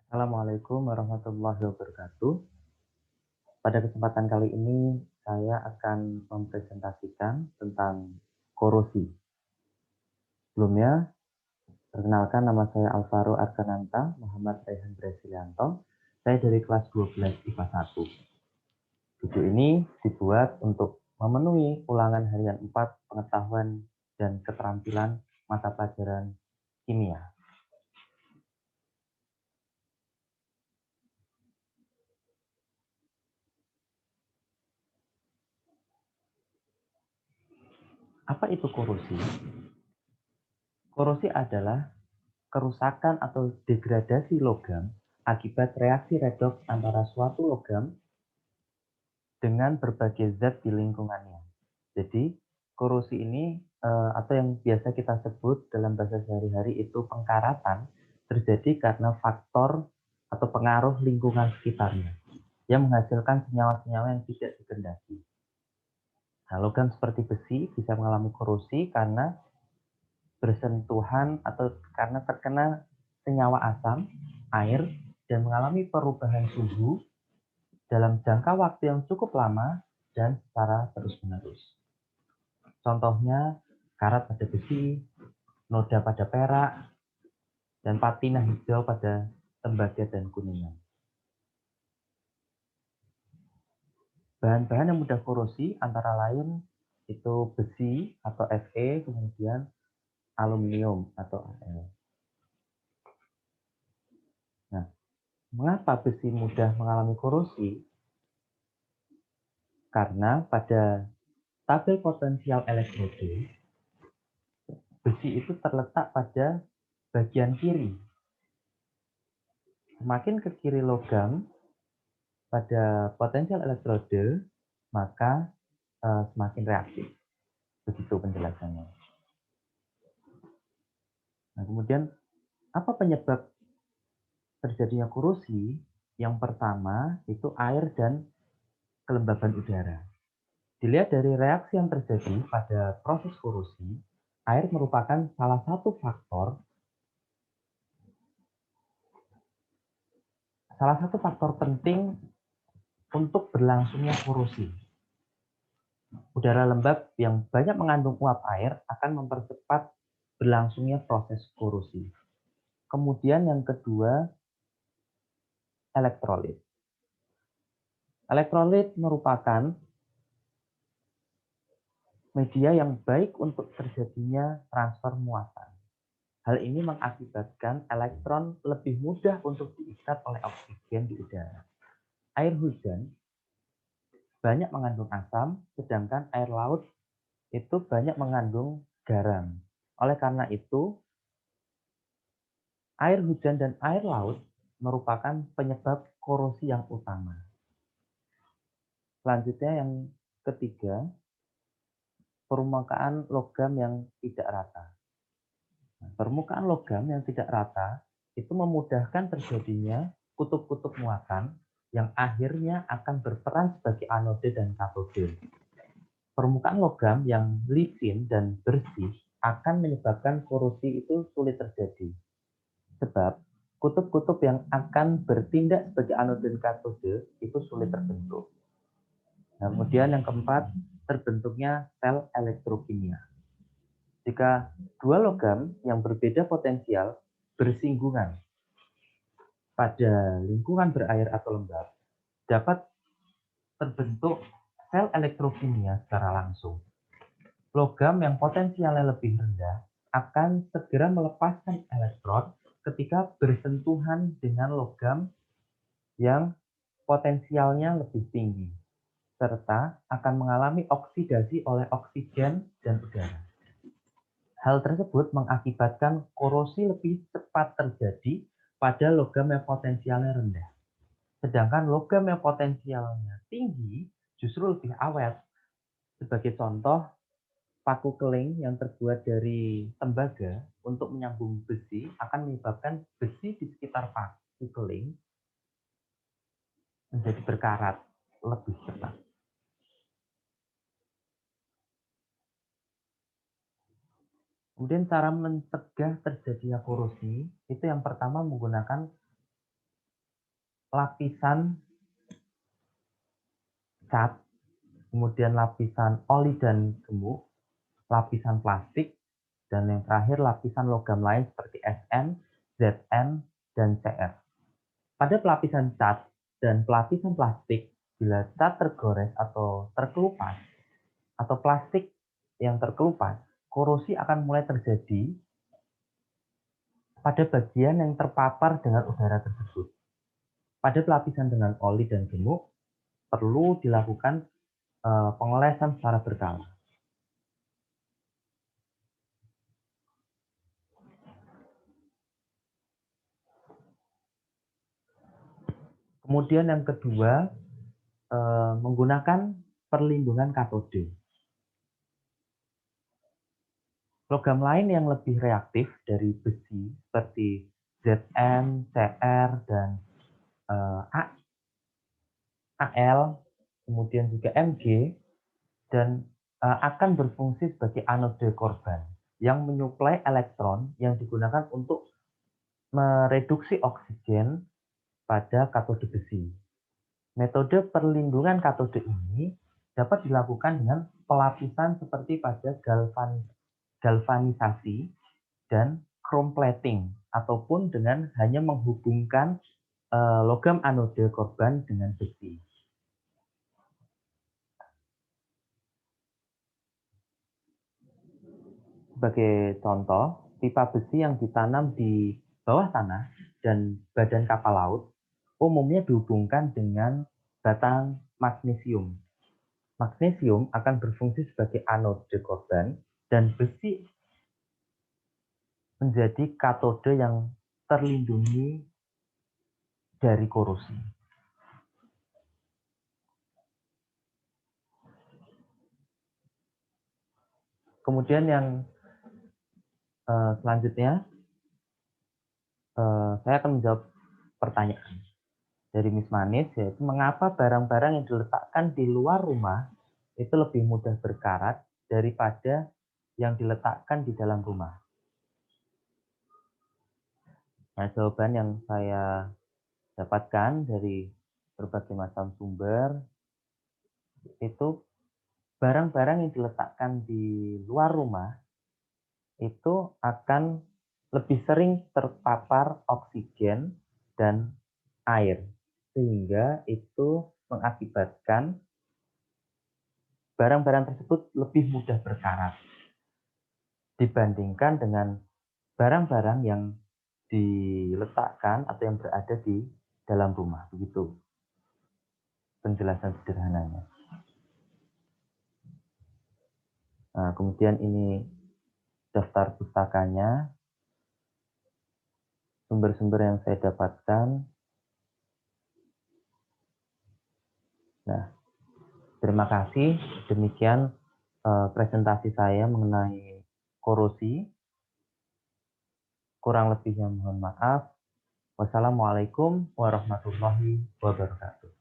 Assalamualaikum warahmatullahi wabarakatuh. Pada kesempatan kali ini, saya akan mempresentasikan tentang korosi. Sebelumnya, perkenalkan nama saya Alvaro Arkananta Muhammad Raihan Bresilianto. Saya dari kelas 12 IPA 1. Buku ini dibuat untuk memenuhi ulangan harian 4 pengetahuan dan keterampilan mata pelajaran kimia. Apa itu korosi? Korosi adalah kerusakan atau degradasi logam akibat reaksi redoks antara suatu logam dengan berbagai zat di lingkungannya. Jadi, korosi ini atau yang biasa kita sebut dalam bahasa sehari-hari itu pengkaratan terjadi karena faktor atau pengaruh lingkungan sekitarnya yang menghasilkan senyawa-senyawa yang tidak dikehendaki. Nah, logam seperti besi bisa mengalami korosi karena bersentuhan atau karena terkena senyawa asam, air, dan mengalami perubahan suhu dalam jangka waktu yang cukup lama dan secara terus-menerus. Contohnya, karat pada besi, noda pada perak, dan patina hijau pada tembaga dan kuningan. Bahan-bahan yang mudah korosi antara lain itu besi atau Fe, kemudian aluminium atau Al. Nah, mengapa besi mudah mengalami korosi? Karena pada tabel potensial elektrode, besi itu terletak pada bagian kiri. Semakin ke kiri logam pada potensial elektrode, maka semakin reaktif. Begitu penjelasannya. Nah, kemudian apa penyebab terjadinya korosi? Yang pertama itu air dan kelembaban udara. Dilihat dari reaksi yang terjadi pada proses korosi, air merupakan salah satu faktor penting untuk berlangsungnya korosi. Udara lembab yang banyak mengandung uap air akan mempercepat berlangsungnya proses korosi. Kemudian yang kedua, elektrolit. Elektrolit merupakan media yang baik untuk terjadinya transfer muatan. Hal ini mengakibatkan elektron lebih mudah untuk diikat oleh oksigen di udara. Air hujan banyak mengandung asam, sedangkan air laut itu banyak mengandung garam. Oleh karena itu, air hujan dan air laut merupakan penyebab korosi yang utama. Selanjutnya yang ketiga, permukaan logam yang tidak rata. Nah, permukaan logam yang tidak rata itu memudahkan terjadinya kutub-kutub muatan yang akhirnya akan berperan sebagai anode dan katode. Permukaan logam yang licin dan bersih akan menyebabkan korosi itu sulit terjadi. Sebab kutub-kutub yang akan bertindak sebagai anode dan katode itu sulit terbentuk. Nah, kemudian yang keempat, terbentuknya sel elektrokimia. Jika dua logam yang berbeda potensial bersinggungan pada lingkungan berair atau lembab, dapat terbentuk sel elektrokimia secara langsung. Logam yang potensialnya lebih rendah akan segera melepaskan elektron ketika bersentuhan dengan logam yang potensialnya lebih tinggi, serta akan mengalami oksidasi oleh oksigen dan udara. Hal tersebut mengakibatkan korosi lebih cepat terjadi pada logam yang potensialnya rendah. Sedangkan logam yang potensialnya tinggi justru lebih awet. Sebagai contoh, paku keling yang terbuat dari tembaga untuk menyambung besi akan menyebabkan besi di sekitar paku keling menjadi berkarat lebih cepat. Kemudian cara mencegah terjadinya korosi itu yang pertama menggunakan lapisan cat, kemudian lapisan oli dan gemuk, lapisan plastik, dan yang terakhir lapisan logam lain seperti Sn, Zn, dan Cr. Pada pelapisan cat dan pelapisan plastik, bila cat tergores atau terkelupas, atau plastik yang terkelupas, korosi akan mulai terjadi pada bagian yang terpapar dengan udara tersebut. Pada pelapisan dengan oli dan gemuk, perlu dilakukan pengolesan secara berkala. Kemudian yang kedua, menggunakan perlindungan katode. Logam lain yang lebih reaktif dari besi seperti Zn, Cr, dan Al, kemudian juga Mg, dan akan berfungsi sebagai anode korban yang menyuplai elektron yang digunakan untuk mereduksi oksigen pada katode besi. Metode perlindungan katode ini dapat dilakukan dengan pelapisan seperti pada galvanisasi dan chrome plating, ataupun dengan hanya menghubungkan logam anode korban dengan besi. Sebagai contoh, pipa besi yang ditanam di bawah tanah dan badan kapal laut umumnya dihubungkan dengan batang magnesium. Magnesium akan berfungsi sebagai anode korban dan besi menjadi katode yang terlindungi dari korosi. Kemudian yang selanjutnya, saya akan menjawab pertanyaan dari Miss Manis, yaitu mengapa barang-barang yang diletakkan di luar rumah itu lebih mudah berkarat daripada yang diletakkan di dalam rumah. Nah, jawaban yang saya dapatkan dari berbagai macam sumber, itu barang-barang yang diletakkan di luar rumah itu akan lebih sering terpapar oksigen dan air, sehingga itu mengakibatkan barang-barang tersebut lebih mudah berkarat dibandingkan dengan barang-barang yang diletakkan atau yang berada di dalam rumah. Begitu penjelasan sederhananya. Nah, kemudian ini daftar pustakanya, sumber-sumber yang saya dapatkan. Nah, terima kasih. Demikian presentasi saya mengenai korosi. Kurang lebihnya mohon maaf. Wassalamualaikum warahmatullahi wabarakatuh.